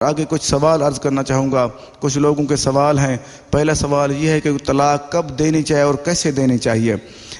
آگے کچھ سوال عرض کرنا چاہوں گا۔ کچھ لوگوں کے سوال ہیں۔ پہلا سوال یہ ہے کہ طلاق کب دینی چاہیے اور کیسے دینی چاہیے۔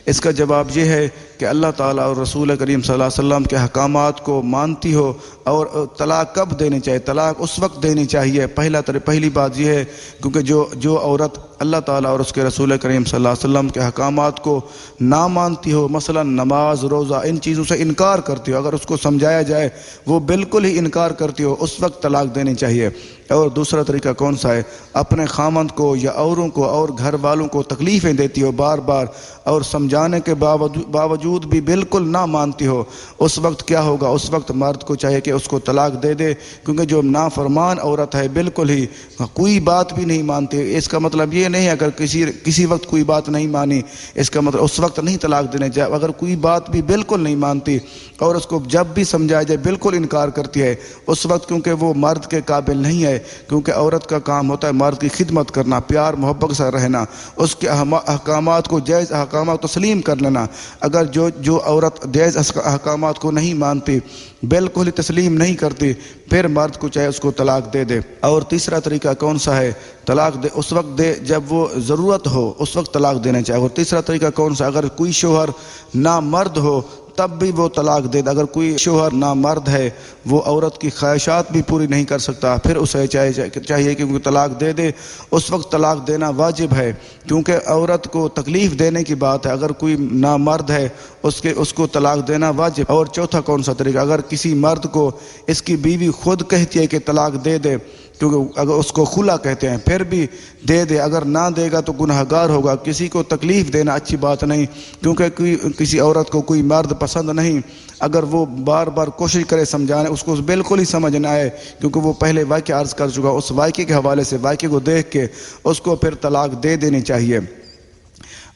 اس کا جواب یہ ہے کہ اللہ تعالیٰ اور رسول کریم صلی اللہ علیہ وسلم کے احکامات کو مانتی ہو اور طلاق کب دینی چاہیے۔ طلاق اس وقت دینی چاہیے، پہلی بات یہ ہے کیونکہ جو عورت اللہ تعالیٰ اور اس کے رسول کریم صلی اللہ علیہ وسلم کے احکامات کو نہ مانتی ہو، مثلا نماز، روزہ، ان چیزوں سے انکار کرتی ہو، اگر اس کو سمجھایا جائے وہ بالکل ہی انکار کرتی ہو، اس وقت طلاق دینی چاہیے۔ اور دوسرا طریقہ کون سا ہے؟ اپنے خامند کو یا اوروں کو اور گھر والوں کو تکلیفیں دیتی ہو بار بار اور سمجھانے کے باوجود بھی بالکل نہ مانتی ہو، اس وقت کیا ہوگا؟ اس وقت مرد کو چاہیے کہ اس کو طلاق دے دے، کیونکہ جو نافرمان عورت ہے بالکل ہی کوئی بات بھی نہیں مانتی۔ اس کا مطلب یہ نہیں اگر کسی وقت کوئی بات نہیں مانی، اس کا مطلب اس وقت نہیں طلاق دینے چاہیے۔ اگر کوئی بات بھی بالکل نہیں مانتی اور اس کو جب بھی سمجھایا جائے بالکل انکار کرتی ہے، اس وقت کیونکہ وہ مرد کے قابل نہیں ہے، کیونکہ عورت کا کام ہوتا ہے مرد کی خدمت کرنا، پیار محبت سے رہنا، اس کے احکامات کو جائز احکامات تسلیم کر لینا۔ اگر جو عورت جائز احکامات کو نہیں مانتی، بالکل ہی تسلیم نہیں کرتی، پھر مرد کو چاہے اس کو طلاق دے دے۔ اور تیسرا طریقہ کون سا ہے؟ طلاق دے اس وقت دے جب وہ ضرورت ہو، اس وقت طلاق دینا چاہیے۔ اور تیسرا طریقہ کون سا؟ اگر کوئی شوہر نامرد ہو تب بھی وہ طلاق دے دے۔ اگر کوئی شوہر نامرد ہے، وہ عورت کی خواہشات بھی پوری نہیں کر سکتا، پھر اسے چاہیے کہ طلاق دے دے۔ اس وقت طلاق دینا واجب ہے، کیونکہ عورت کو تکلیف دینے کی بات ہے۔ اگر کوئی نامرد ہے اس کو طلاق دینا واجب۔ اور چوتھا کون سا طریقہ؟ اگر کسی مرد کو اس کی بیوی خود کہتی ہے کہ طلاق دے دے، کیونکہ اگر اس کو خلا کہتے ہیں، پھر بھی دے دے، اگر نہ دے گا تو گنہگار ہوگا۔ کسی کو تکلیف دینا اچھی بات نہیں، کیونکہ کسی عورت کو کوئی مرد پسند نہیں، اگر وہ بار بار کوشش کرے سمجھانے، اس کو بالکل ہی سمجھ نہ آئے، کیونکہ وہ پہلے واقعہ عرض کر چکا، اس واقعے کے حوالے سے واقعے کو دیکھ کے اس کو پھر طلاق دے دینی چاہیے۔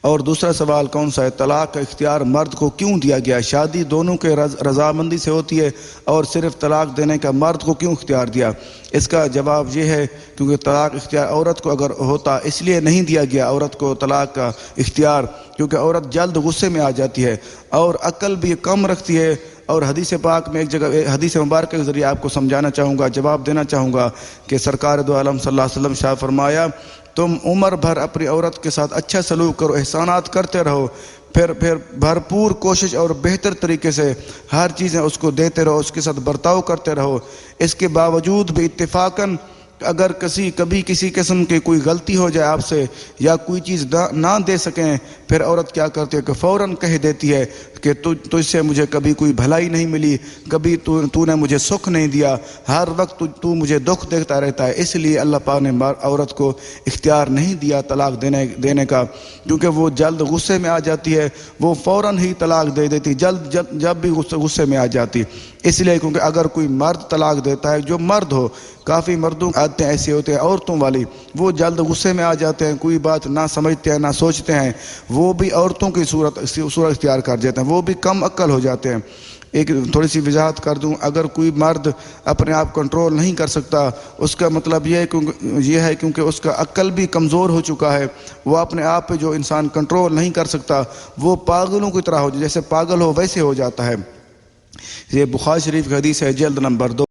اور دوسرا سوال کون سا ہے؟ طلاق کا اختیار مرد کو کیوں دیا گیا؟ شادی دونوں کے رضامندی سے ہوتی ہے، اور صرف طلاق دینے کا مرد کو کیوں اختیار دیا؟ اس کا جواب یہ ہے کیونکہ طلاق اختیار عورت کو اگر ہوتا، اس لیے نہیں دیا گیا عورت کو طلاق کا اختیار، کیونکہ عورت جلد غصے میں آ جاتی ہے اور عقل بھی کم رکھتی ہے۔ اور حدیث پاک میں ایک جگہ حدیث مبارکہ کے ذریعے آپ کو سمجھانا چاہوں گا، جواب دینا چاہوں گا کہ سرکار دو عالم صلی اللہ علیہ وسلم شاہ فرمایا، تم عمر بھر اپنی عورت کے ساتھ اچھا سلوک کرو، احسانات کرتے رہو، پھر بھرپور کوشش اور بہتر طریقے سے ہر چیزیں اس کو دیتے رہو، اس کے ساتھ برتاؤ کرتے رہو۔ اس کے باوجود بھی اتفاقاً اگر کبھی کسی قسم کی کوئی غلطی ہو جائے آپ سے یا کوئی چیز نہ دے سکیں، پھر عورت کیا کرتی ہے کہ فوراً کہہ دیتی ہے کہ تجھ سے مجھے کبھی کوئی بھلائی نہیں ملی، کبھی تو نے مجھے سکھ نہیں دیا، ہر وقت تو مجھے دکھ دیتا رہتا ہے۔ اس لیے اللہ پاک نے عورت کو اختیار نہیں دیا طلاق دینے کا، کیونکہ وہ جلد غصے میں آ جاتی ہے، وہ فوراً ہی طلاق دے دیتی جب بھی غصے میں آ جاتی۔ اس لیے کیونکہ اگر کوئی مرد طلاق دیتا ہے، جو مرد ہو، کافی مردوں عادتیں ایسے ہوتے ہیں عورتوں والی، وہ جلد غصے میں آ جاتے ہیں، کوئی بات نہ سمجھتے ہیں نہ سوچتے ہیں، وہ بھی عورتوں کی صورت اختیار کر جاتے ہیں، وہ بھی کم عقل ہو جاتے ہیں۔ ایک تھوڑی سی وضاحت کر دوں، اگر کوئی مرد اپنے آپ کنٹرول نہیں کر سکتا، اس کا مطلب یہ ہے کیونکہ اس کا عقل بھی کمزور ہو چکا ہے۔ وہ اپنے آپ پہ جو انسان کنٹرول نہیں کر سکتا، وہ پاگلوں کی طرح ہو، جیسے پاگل ہو ویسے ہو جاتا ہے۔ یہ بخاری شریف کی حدیث ہے، جلد نمبر 2۔